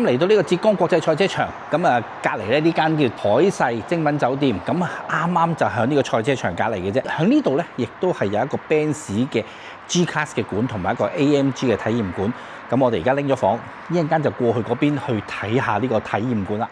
嚟到呢個浙江國際賽車場，咁啊隔離咧呢間叫海世精品酒店，咁啊啱啱就喺呢個賽車場隔離嘅啫。喺呢度咧，亦都係有一個 Benz 嘅 G Class 嘅館，同埋一個 AMG 嘅體驗館。咁我哋而家拎咗房，一陣間就過去嗰邊去睇下呢個體驗館啦。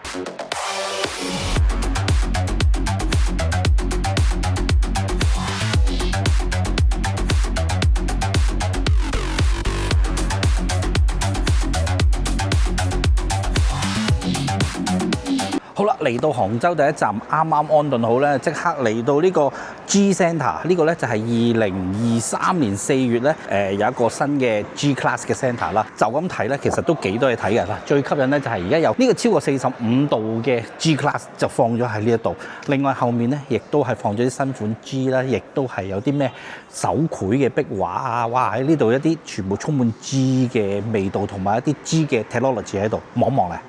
好啦，嚟到杭州第一站，啱啱安頓好咧，即刻嚟到呢個 G Centre， 呢個咧就係2023年4月咧，有一個新嘅 G Class 嘅 Centre 啦。就咁睇咧，其實都幾多嘢睇嘅啦。最吸引咧就係而家有呢個超過45度嘅 G Class 就放咗喺呢一度。另外後面咧，亦都係放咗啲新款 G 啦，亦都係有啲咩手繪嘅壁畫啊！哇，喺呢度一啲全部充滿 G 嘅味道，同埋一啲 G 嘅 technology 喺度，望望咧。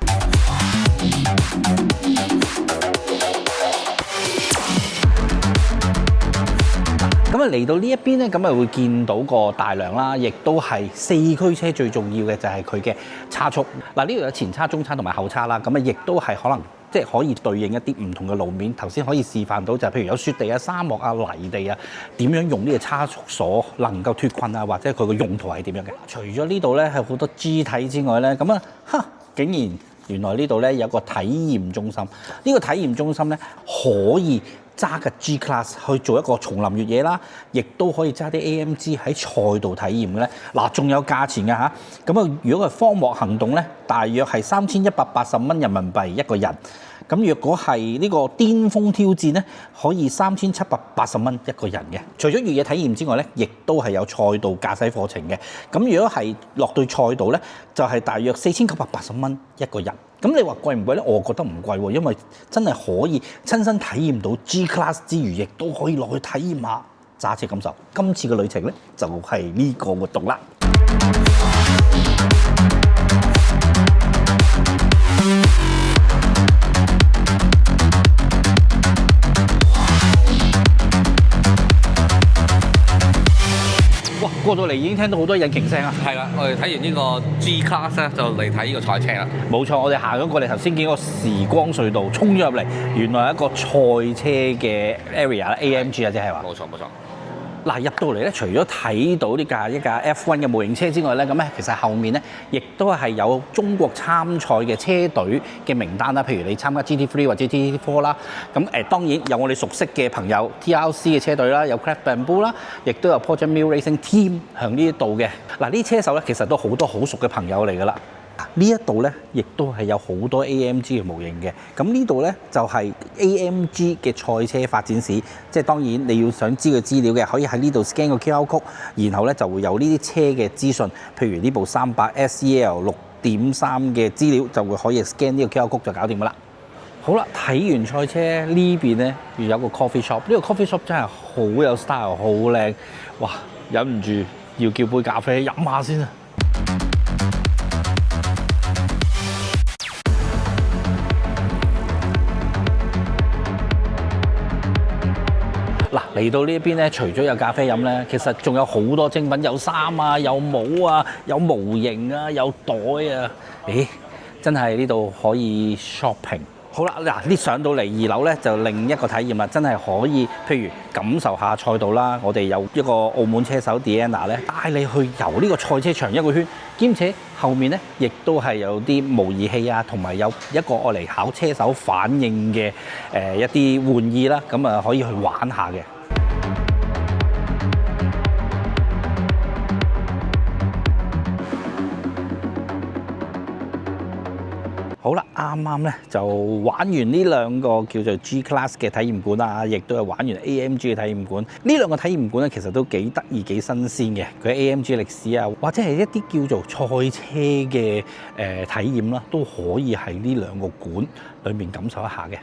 咁啊嚟到呢一邊咧，咁啊會見到個大梁啦，亦都係4驅車最重要嘅就係佢嘅差速。嗱，呢度有前叉、中叉同埋後叉啦，咁啊亦都係可能即係可以對應一啲唔同嘅路面。頭先可以示範到就係譬如有雪地啊、沙漠啊、泥地啊，點樣用呢個差速鎖能夠脫困啊，或者佢個用途係點樣嘅？除咗呢度咧係好多 G 體之外咧，咁啊竟然〜原來呢度咧有個體驗中心，呢個體驗中心咧可以揸架 G Class 去做一個叢林越野啦，亦都可以揸啲 AMG 喺賽道體驗嘅咧。嗱，仲有價錢嘅嚇，咁啊，如果係荒漠行動咧，大約係3180蚊人民幣一個人。咁若果係呢個巔峰挑戰咧，可以3780蚊一個人嘅。除咗越野體驗之外咧，亦都係有賽道駕駛課程嘅。咁如果係落對賽道咧，就係大約4980蚊一個人。咁你話貴唔貴咧？我覺得唔貴喎，因為真係可以親身體驗到 G Class 之餘，亦都可以落去體驗下揸車感受。今次嘅旅程咧，就係呢個活動啦。過到嚟已經聽到好多引擎聲啊！係啦，我哋睇完呢個 G Class 咧，就嚟睇呢個賽車啦。冇錯，我哋行咗過嚟，頭先見個時光隧道，衝咗入嚟，原來係一個賽車嘅 area 啦 ，AMG 啊，即係話。冇錯冇錯。嗱，入到嚟咧，除咗睇到呢架一架 F1 嘅模型車之外咧，咁咧其實後面咧亦都係有中國參賽嘅車隊嘅名單啦。譬如你參加 GT3 或者 GT4 啦，咁當然有我哋熟悉嘅朋友 TRC 嘅車隊啦，有 Craft Bamboo 啦，亦都有 Project Mill Racing Team 響呢一度嘅。嗱，呢車手咧其實都好多好熟嘅朋友嚟㗎啦。呢一度咧，亦都係有好多 AMG 嘅模型嘅。咁呢度咧就係 AMG 嘅賽車發展史，即係當然你要想知佢資料嘅，可以喺呢度 scan 個 QR code，然後咧就會有呢啲車嘅資訊，譬如呢部300 SEL 6.3嘅資料，就會可以 scan 呢個 QR code 就搞掂㗎啦。好啦，睇完賽車呢邊咧，要有個 coffee shop，呢個 coffee shop 真係好有 style， 好靚，哇！忍唔住要叫杯咖啡飲下先啊！嗱，嚟到呢一邊咧，除咗有咖啡飲咧，其實仲有好多精品，有衫啊，有帽啊，有模型啊，有袋啊，咦，真係呢度可以 shopping。好啦，嗱，呢上到嚟2樓咧，就另一個體驗啦，真係可以，譬如感受下賽道啦。我哋有一個澳門車手 Diana 咧，帶你去遊呢個賽車場一個圈，兼且後面咧亦都係有啲模擬器啊，同埋有一個愛嚟考車手反應嘅一啲玩意啦，咁啊可以去玩下嘅。好啦，啱啱咧就玩完呢兩個叫做 G Class 嘅體驗館啊，亦都係玩完 AMG 嘅體驗館。呢兩個體驗館咧，其實都幾得意、幾新鮮嘅。佢 AMG 歷史啊，或者係一啲叫做賽車嘅體驗啦，都可以喺呢兩個館裏面感受一下嘅。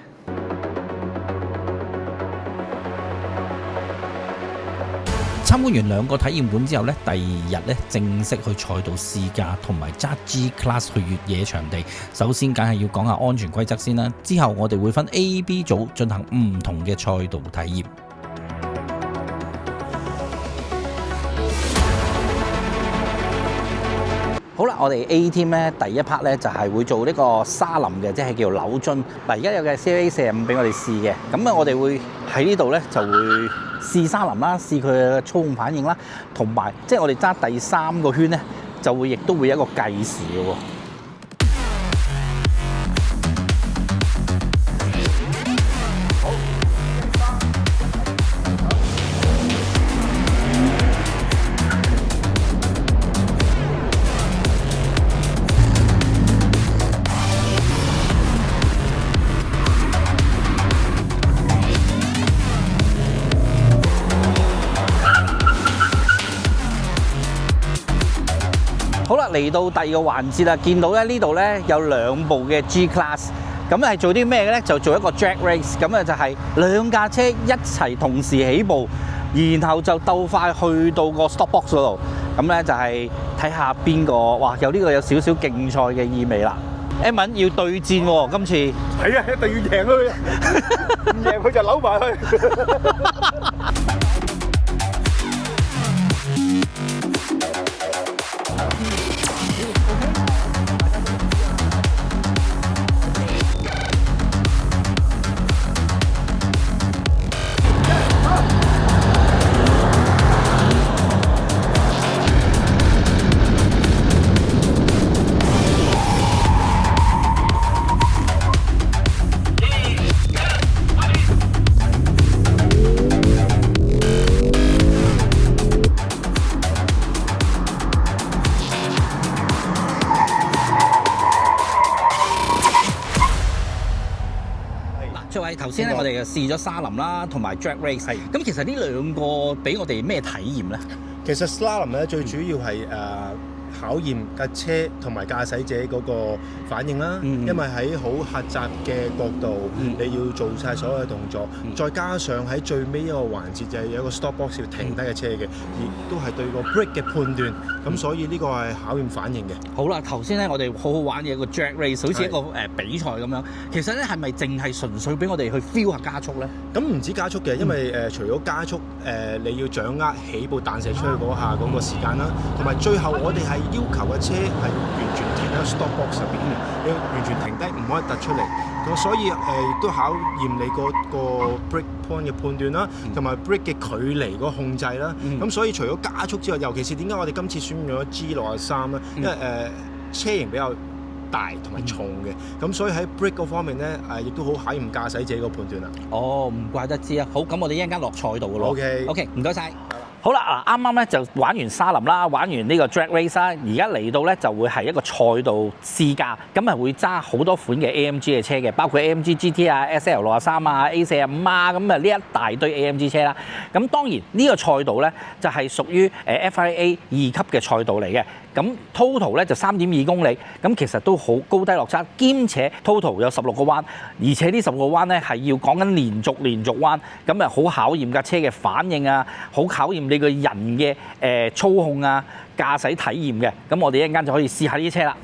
參觀完兩個體驗館之後咧，第二日咧正式去賽道試駕同埋揸 G Class 去越野場地。首先梗係要講下安全規則先啦，之後我哋會分 A、B 組進行唔同嘅賽道體驗。好啦，我哋 A team 咧第一 part 咧就係會做呢個沙林嘅，即係叫扭樽。嗱，而家有嘅 CLA45俾我哋試嘅，咁啊我哋會喺呢度咧就會試沙林啦，試佢嘅操控反應啦，同埋即係我哋揸第3個圈咧就會亦都會有一個計時嘅喎。好啦，嚟到第2個環節啦，見到咧呢度咧有2部嘅 G Class， 咁係做啲咩嘅咧？就做一個 drag race， 咁啊就係2架車一齊同時起步，然後就鬥快去到個 stop box 嗰度，咁咧就係睇下邊個，哇！有呢個有少少競賽嘅意味啦。Edmond 要對戰喎，今次係啊，一定要贏佢，唔贏佢就扭埋去。作為頭先咧，我哋就試咗沙林啦，同埋 drag race。咁其實呢2個俾我哋咩體驗咧？其實 Slalom 咧最主要係考驗架車同埋駕駛者嗰個反應啦，因為喺好狹窄嘅角度，你要做晒所有嘅動作，再加上喺最尾一個環節就係有一個 stop box 要停低嘅車嘅，亦都係對個 brake 嘅判斷，咁所以呢個係考驗反應嘅。好啦，頭先咧我哋好好玩嘅一個 drag race， 好似一個比賽咁樣。其實咧係咪淨係純粹俾我哋去 feel 下加速咧？咁唔止加速嘅，因為除咗加速，你要掌握起步彈射出去嗰下嗰個時間啦，同埋最後我哋係要求嘅車係完全停喺 stop box 入邊嘅，你要完全停低，唔可以突出嚟。咁所以亦都考驗你個 brake point 嘅判斷啦，同埋 brake 嘅距離嗰個控制啦。咁所以除咗加速之外，尤其是點解我哋今次選咗 G63咧？因為車型比較大同埋重嘅，咁所以喺 brake 嗰方面咧，亦都好考驗駕駛者個判斷啦。哦，唔怪得知啊！好，咁我哋一陣間落賽道嘅咯。OK， 唔該晒。好啦，啱啱咧就玩完沙林啦，玩完呢個 drag race 啦，而家嚟到咧就會係一個賽道試駕，咁啊會揸好多款嘅 AMG 嘅車嘅，包括 AMG GT 啊、SL63啊、A45啊，咁啊呢一大堆 AMG 車啦。咁當然呢個賽道咧就係屬於FIA 2級嘅賽道嚟嘅。咁 total 咧就3.2公里，咁其實都好高低落差，兼且 total 有16個彎，而且呢10個彎咧係要講緊連續彎，咁啊好考驗架車嘅反應啊，好考驗你個人嘅操控啊、駕駛體驗嘅。咁我哋一陣間就可以試下呢啲車啦。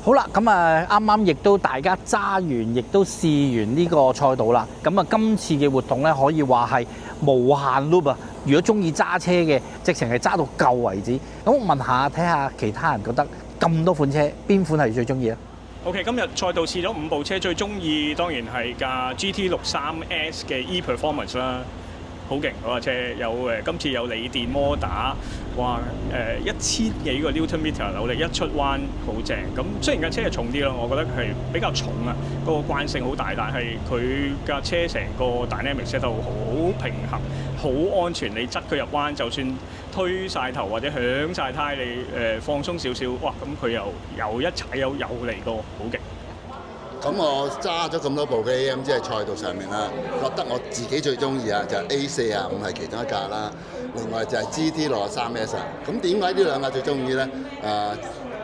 好啦，咁啊啱啱亦都大家揸完，亦都試完呢個賽道啦。咁啊，今次嘅活動咧可以話係無限 loop 啊！如果中意揸車嘅，直情係揸到夠為止。咁我問下睇下其他人覺得咁多款車，邊款係最中意啊？ OK， 今日賽道試咗5部車，最中意當然係架 GT63S 嘅 E-Performance 啦。好勁嗰架車，今次有鋰電摩打，哇1000幾個 Newton meter 扭力，一出彎好正。咁雖然架車係重啲咯，我覺得佢係比較重啊，個慣性好大，但係佢架車成個 dynamics set 到好平衡，好安全。你側佢入彎，就算推晒頭或者響晒胎，你放鬆少少，哇！咁佢又一踩又嚟過，好勁。咁我揸咗咁多部嘅 AMG 喺賽道上面啦，覺得我自己最中意啊就係 A45係其中一架啦，另外就係 GT63S 啊。咁點解呢兩架最中意咧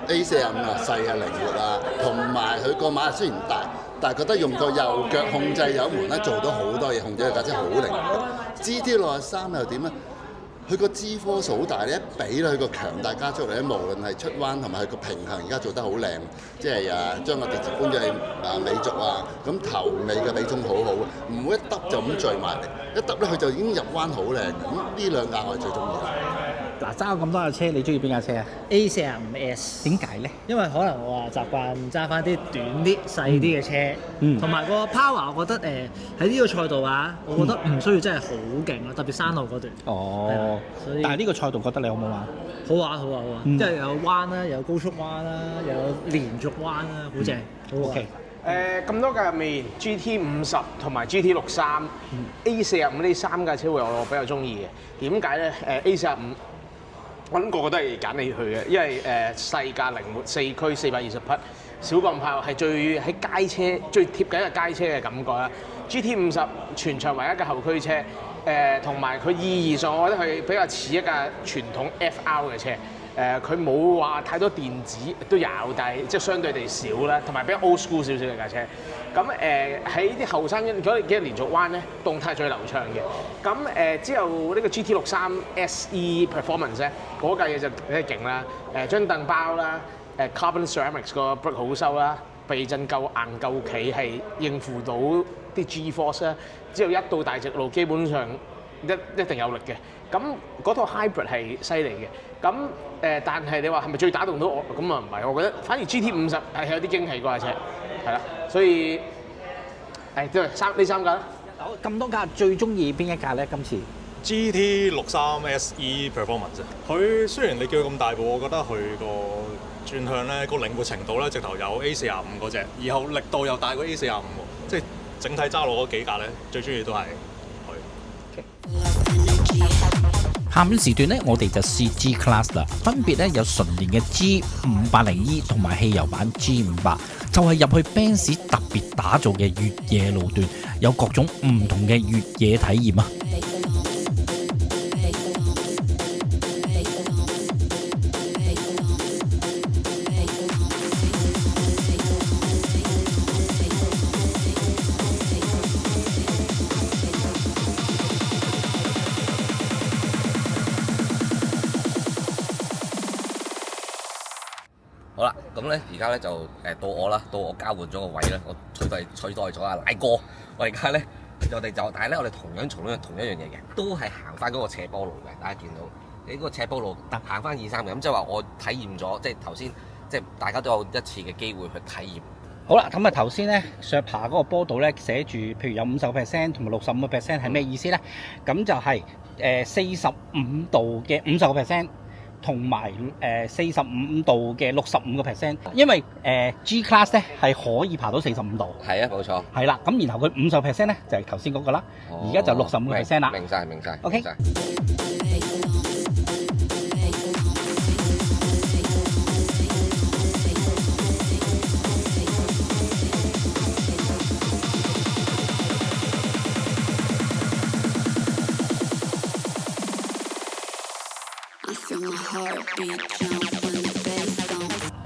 ？A45啊細啊靈活啊，同埋佢個馬雖然大，但係覺得用個右腳控制油門咧，做到好多嘢，控制架車好靈活。GT63又點咧？佢個 G-force 好大，你一比咧佢個強大加速力咧，無論係出彎同埋佢個平衡，而家做得好靚，即係將個碟子搬咗去尾軸啊，咁頭尾嘅比重好好，唔會一揼就咁聚埋嚟，一揼咧佢就已經入彎好靚。咁呢兩架我係最中意。嗱，揸咁多架車，你中意邊架車啊？A45S。點解咧？因為可能我話習慣揸翻啲短啲、細啲嘅車，同埋個 power，我覺得喺呢個賽道啊，我覺得唔需要真係好勁咯，特別山路嗰段。哦，但係呢個賽道覺得你好唔好玩？好玩，好玩，好玩，即係有彎啦，有高速彎啦，有連續彎啦，好正，好玩。咁多架入面 GT50 同埋 GT63、A45 呢三架車會我比較中意嘅。點解咧？A45我諗個個都係揀你去嘅，因為細價靈活，4驅420匹，小鋼炮係最喺街車最貼緊嘅街車嘅感覺啦。GT50 全場唯一嘅後驅車，同埋佢意義上，我覺得佢比較似一架傳統 FR 嘅車。佢冇話太多電子，都有，但係即係相對地少啦，同埋比較 old school 少少嘅架車。咁喺啲後生嗰啲幾連續彎咧，動態最流暢嘅。咁之後呢個 GT63 SE Performance 咧，嗰架嘢就真係勁啦。張凳包啦，Carbon Ceramics 個 brake 好收啦，避震夠硬夠企，係應付到啲 G-force 啦。之後一到大直路，基本上一定有力嘅。咁嗰套 hybrid 係犀利嘅。咁但係你話係咪最打動到我？咁啊唔係，我覺得反而 GT50係有啲驚喜嗰架車，係啦。所以都係呢三架啦。咁多架最中意邊一架咧？今次 GT63 SE Performance， 佢雖然你叫佢咁大部，我覺得佢個轉向咧個靈活程度咧，直頭有 A45嗰隻，然後力度又大過 A45喎，即係整體揸落嗰幾架咧，最中意都係佢。下面時段咧，我哋就試 G Class 啦，分別咧有純連嘅 G580E 同埋汽油版 G500，就係入去 Benz 特別打造嘅越野路段，有各種唔同嘅越野體驗啊！好啦，咁咧而家咧就到我啦，到我交換咗個位咧，我取代咗阿奶哥。我而家咧但係咧我哋同一樣嘢嘅，都係行翻嗰個斜坡路嘅。大家見到你嗰個斜坡路行翻2、3嘅，咁即係話我體驗咗，即係頭先即係大家都有一次嘅機會去體驗。好啦，咁啊頭先咧上爬嗰個坡度咧寫住，譬如有50% 同埋65%係咩意思咧？咁就係45度嘅50%。同埋45度嘅65%，因為G Class 咧係可以爬到45度。係啊，冇錯。係啦，咁然後佢50%咧就係頭先嗰個啦，而家就65%啦。明晒。OK。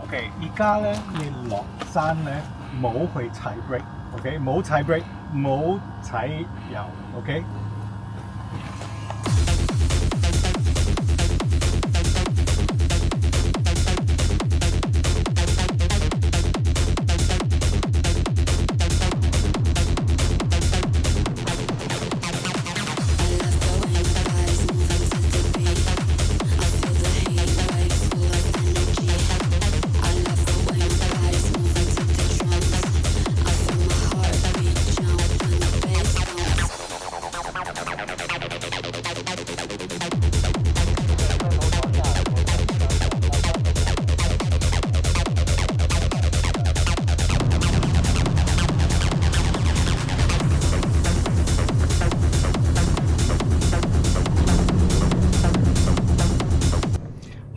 OK， 而家咧你落山咧冇去踩 brake，OK， 冇踩 brake， 冇踩油 ，OK。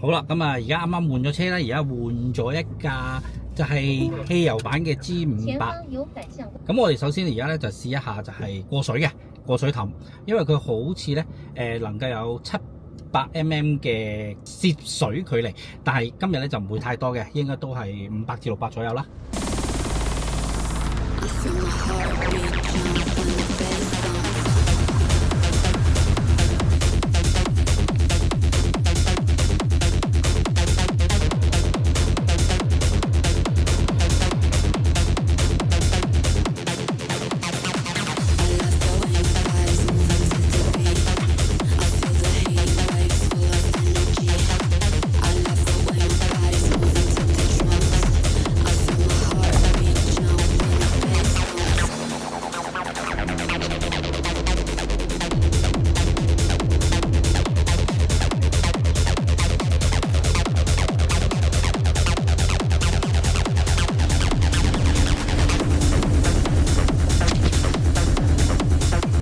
好啦，咁啊，而家啱啱換咗車啦，而家換咗一架就係汽油版嘅 G58。咁我哋首先而家咧就試一下就係過水嘅過水氹，因為佢好似咧能夠有700mm 嘅涉水距離，但係今日咧就唔會太多嘅，應該都係500至600左右啦。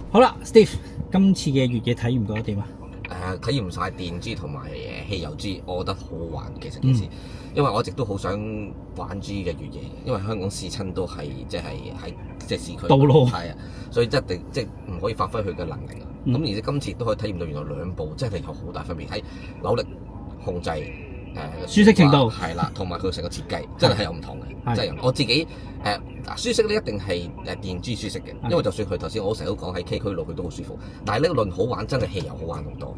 好啦 ，Steve， 今次嘅越野體驗覺得點啊？體驗晒電G同埋汽油G，我覺得好好玩其實件事，因為我一直都好想玩 G 嘅越野，因為香港試親都係即係喺市區道路係啊，所以一定即係唔可以發揮佢嘅能力啊。咁而且今次都可以體驗到原來兩部真係有好大分別，喺扭力控制。舒適程度係啦，同埋佢成個設計真係有唔同嘅，真係我自己舒適咧一定係電G舒適嘅，因為就算佢頭先我成日都講喺崎嶇路佢都好舒服，但係呢論好玩真係汽油好玩好多，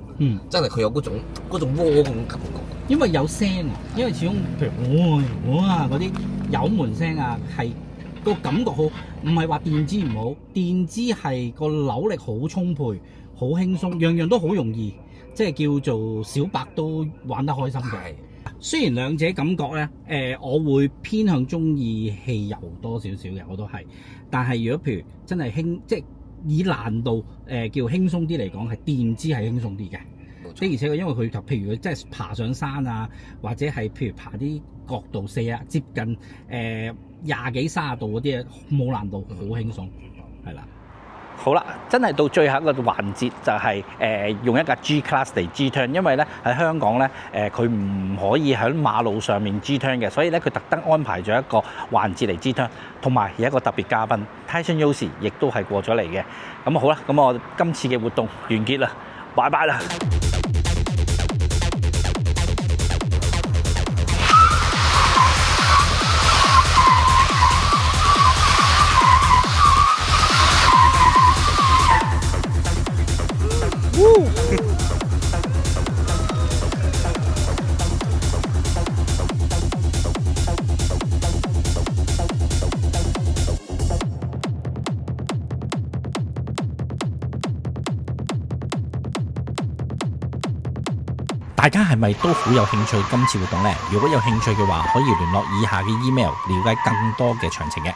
真係佢有嗰種窩嗰種感覺，因為有聲啊，因為始終譬如哇嗰啲油門聲啊，係個感覺好，唔係話電G唔好，電G係個扭力好充沛，好輕鬆，樣樣都好容易，即係叫做小白都玩得開心嘅。雖然兩者感覺咧，我會偏向中意汽油多少少嘅，我都係。但係如果譬如真係即係以難度叫輕鬆啲嚟講，係電G係輕鬆啲嘅。的而且確，因為佢譬如佢真係爬上山啊，或者係譬如爬啲角度接近20幾30度嗰啲冇難度，好輕鬆，係啦。好啦，真係到最後一個環節就係用一架 G Class 嚟 G turn， 因為咧喺香港咧佢唔可以喺馬路上面 G turn 嘅，所以咧佢特登安排咗一個環節嚟 G turn， 同埋有一個特別嘉賓 Tyson Yoshi 亦都係過咗嚟嘅。咁好啦，咁我今次嘅活動完結啦，拜拜啦！大家係咪都好有興趣今次活動呢？如果有興趣嘅話，可以聯絡以下嘅 email 了解更多嘅詳情嘅。